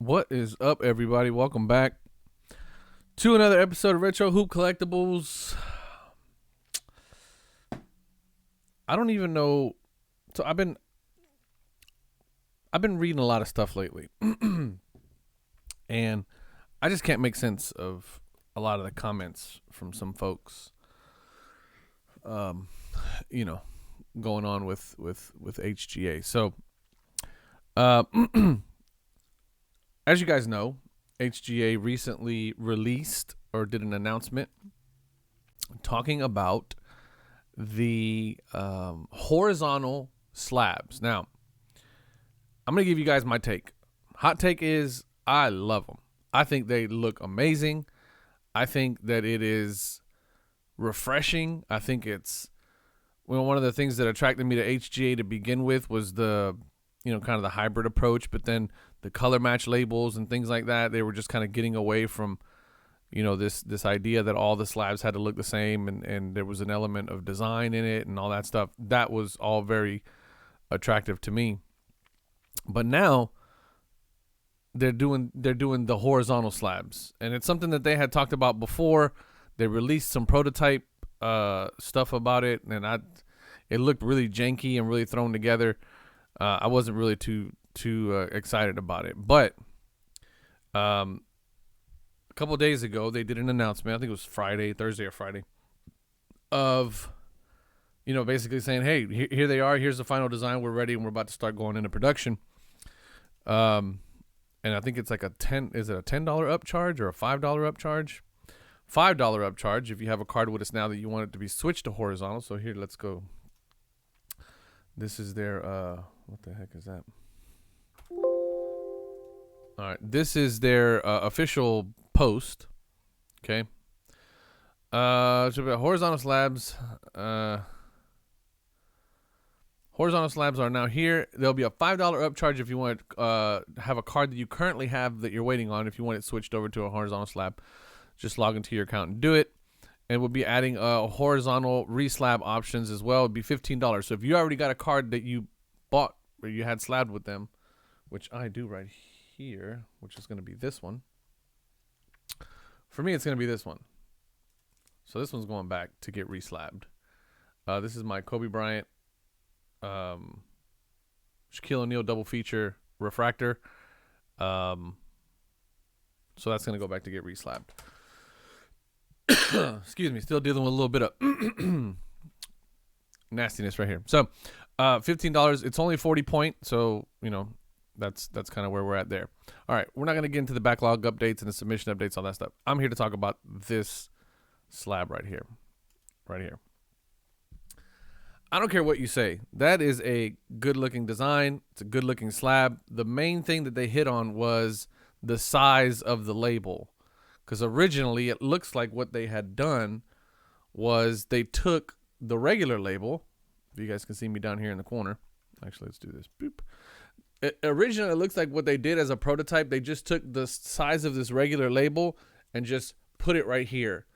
What is up, everybody? Welcome back to another episode of Retro Hoop Collectibles. I don't even know. So I've been reading a lot of stuff lately, and I just can't make sense of a lot of the comments from some folks. You know, going on with HGA. So, as you guys know, HGA recently released or did an announcement talking about the horizontal slabs. Now, I'm going to give you guys my take. Hot take is I love them. I think they look amazing. I think that it is refreshing. I think it's one of the things that attracted me to HGA to begin with was the kind of the hybrid approach, but then the color match labels and things like that, they were just kind of getting away from, this idea that all the slabs had to look the same and there was an element of design in it and all that stuff. That was all very attractive to me. But now they're doing the horizontal slabs, and it's something that they had talked about before. They released some prototype stuff about it, and it looked really janky and really thrown together. I wasn't really too excited about it, but a couple of days ago they did an announcement. I think it was Thursday or Friday, of basically saying, "Hey, here they are. Here's the final design. We're ready, and we're about to start going into production." And I think it's like is it a $10 upcharge or a $5 upcharge? $5 upcharge if you have a card with us now that you want it to be switched to horizontal. So here, let's go. This is their what the heck is that? All right, this is their official post. Okay. So horizontal slabs. Horizontal slabs are now here. There'll be a $5 upcharge if you want to have a card that you currently have that you're waiting on. If you want it switched over to a horizontal slab, just log into your account and do it. And we'll be adding horizontal reslab options as well. It'd be $15. So if you already got a card that you bought or you had slabbed with them, which I do right here, which is going to be this one. For me, it's going to be this one. So this one's going back to get reslabbed. This is my Kobe Bryant, Shaquille O'Neal double feature refractor. So that's going to go back to get reslabbed. Excuse me, still dealing with a little bit of nastiness right here. So $15. It's only 40 point, so that's kind of where we're at there. All right, we're not going to get into the backlog updates and the submission updates, all that stuff. I'm here to talk about this slab right here. I don't care what you say. That is a good-looking design. It's a good-looking slab. The main thing that they hit on was the size of the label. Because originally it looks like what they had done was they took the regular label. If you guys can see me down here in the corner. Actually, let's do this. Boop. Originally, it looks like what they did as a prototype, they just took the size of this regular label and just put it right here.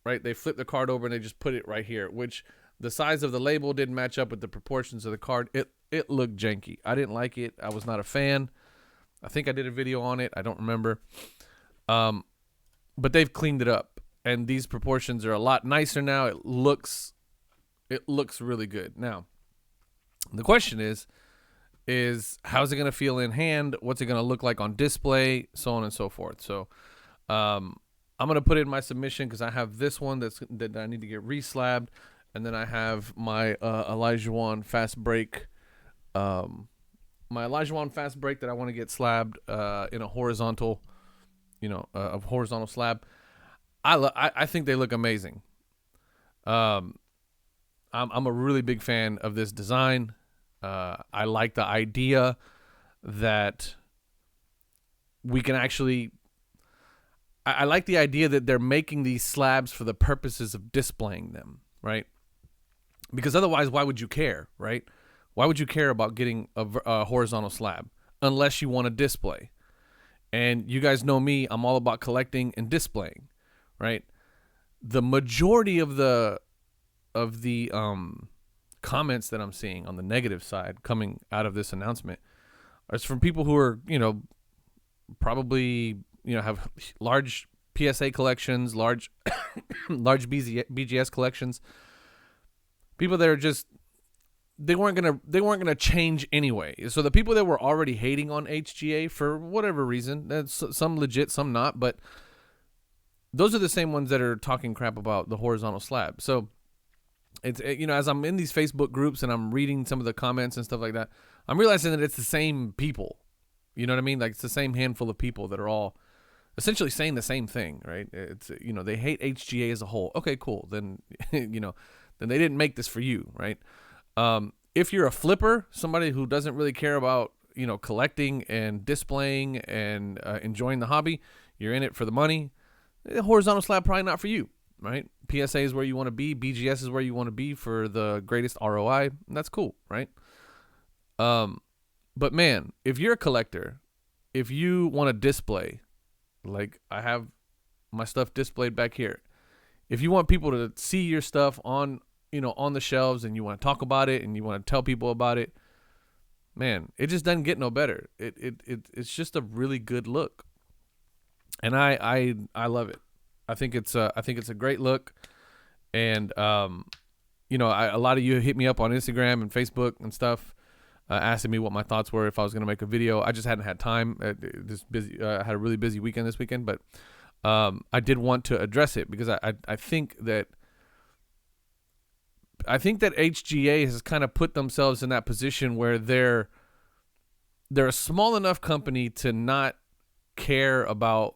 Right? They flipped the card over and they just put it right here, which the size of the label didn't match up with the proportions of the card. It looked janky. I didn't like it. I was not a fan. I think I did a video on it. I don't remember. But they've cleaned it up, and these proportions are a lot nicer now. It looks really good. Now, the question is how's it going to feel in hand? What's it going to look like on display? So on and so forth. So, I'm going to put it in my submission because I have this one that I need to get reslabbed, and then I have my Elijah fast break. My Elijah fast break that I want to get slabbed in a horizontal. A horizontal slab. I think they look amazing. I'm a really big fan of this design. I like the idea that we can actually. I like the idea that they're making these slabs for the purposes of displaying them, right? Because otherwise, why would you care, right? Why would you care about getting a horizontal slab unless you want to display? And you guys know me, I'm all about collecting and displaying, right? The majority of the comments that I'm seeing on the negative side coming out of this announcement is from people who are, probably, have large PSA collections, large large BGS collections. People that are just they weren't gonna change anyway. So the people that were already hating on HGA for whatever reason, that's some legit, some not, but those are the same ones that are talking crap about the horizontal slab. So it's, as I'm in these Facebook groups and I'm reading some of the comments and stuff like that, I'm realizing that it's the same people. You know what I mean? Like, it's the same handful of people that are all essentially saying the same thing, right? It's, they hate HGA as a whole. Okay, cool. Then, then they didn't make this for you, right? If you're a flipper, somebody who doesn't really care about, collecting and displaying and enjoying the hobby, you're in it for the money. The horizontal slab probably not for you, right? PSA is where you want to be. BGS is where you want to be for the greatest ROI. And that's cool, right? But man, if you're a collector, if you want to display, like I have my stuff displayed back here, if you want people to see your stuff on the shelves and you want to talk about it and you want to tell people about it, man, it just doesn't get no better. It's just a really good look. And I love it. I think it's a great look. And a lot of you hit me up on Instagram and Facebook and stuff, asking me what my thoughts were if I was going to make a video. I just hadn't had time. I had a really busy weekend this weekend, but I did want to address it because I think that HGA has kind of put themselves in that position where they're a small enough company to not care about,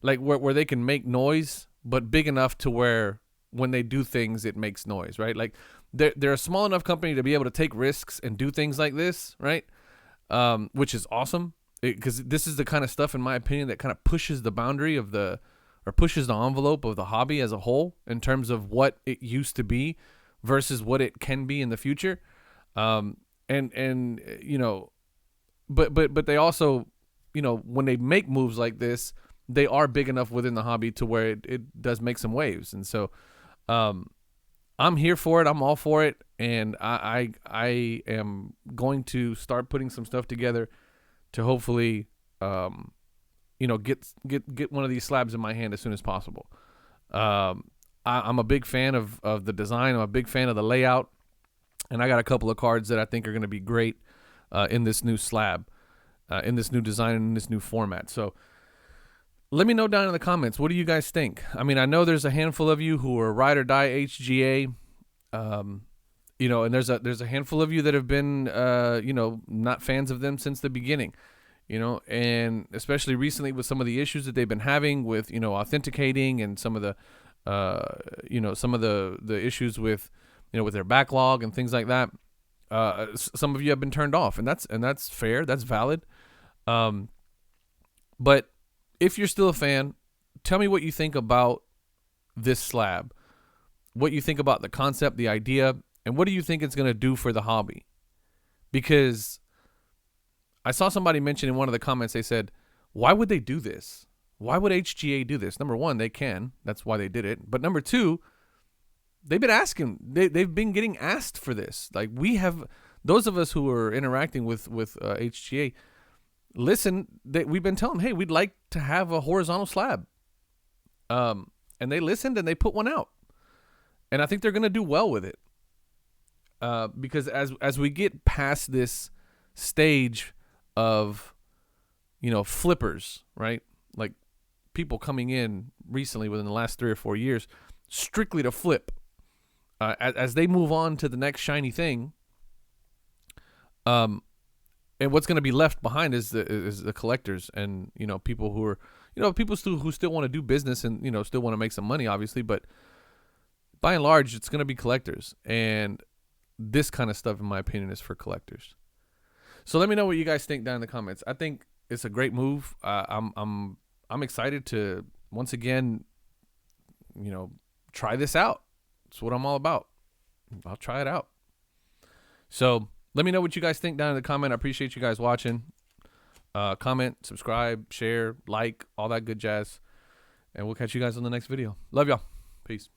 like, where they can make noise, but big enough to where when they do things, it makes noise, right? Like, they're a small enough company to be able to take risks and do things like this, right? Which is awesome, because this is the kind of stuff, in my opinion, that kind of pushes the boundary or pushes the envelope of the hobby as a whole in terms of what it used to be versus what it can be in the future. But they also, when they make moves like this, they are big enough within the hobby to where it does make some waves. And so, I'm here for it. I'm all for it. And I am going to start putting some stuff together to hopefully, get one of these slabs in my hand as soon as possible. I'm a big fan of the design. I'm a big fan of the layout. And I got a couple of cards that I think are going to be great in this new slab, in this new design, and in this new format. So let me know down in the comments, what do you guys think? I mean, I know there's a handful of you who are ride or die HGA, and there's a handful of you that have been, not fans of them since the beginning, and especially recently with some of the issues that they've been having with, authenticating and some of the, the issues with, with their backlog and things like that. Some of you have been turned off, and that's fair. That's valid. But if you're still a fan, tell me what you think about this slab, what you think about the concept, the idea, and what do you think it's going to do for the hobby? Because I saw somebody mention in one of the comments, they said, why would they do this? Why would HGA do this? Number one, they can. That's why they did it. But number two, they've been asking. They've been getting asked for this. Like, we have, those of us who are interacting with HGA, listen, we've been telling them, hey, we'd like to have a horizontal slab. And they listened and they put one out. And I think they're going to do well with it. Because as we get past this stage of, flippers, right? Like, people coming in recently within the last 3 or 4 years strictly to flip. As they move on to the next shiny thing, and what's going to be left behind is the collectors and, people who are, people who still want to do business and, still want to make some money, obviously. But by and large, it's going to be collectors. And this kind of stuff, in my opinion, is for collectors. So let me know what you guys think down in the comments. I think it's a great move. I'm excited to, once again, try this out. It's what I'm all about. I'll try it out. So let me know what you guys think down in the comment. I appreciate you guys watching. Comment, subscribe, share, like, all that good jazz. And we'll catch you guys on the next video. Love y'all. Peace.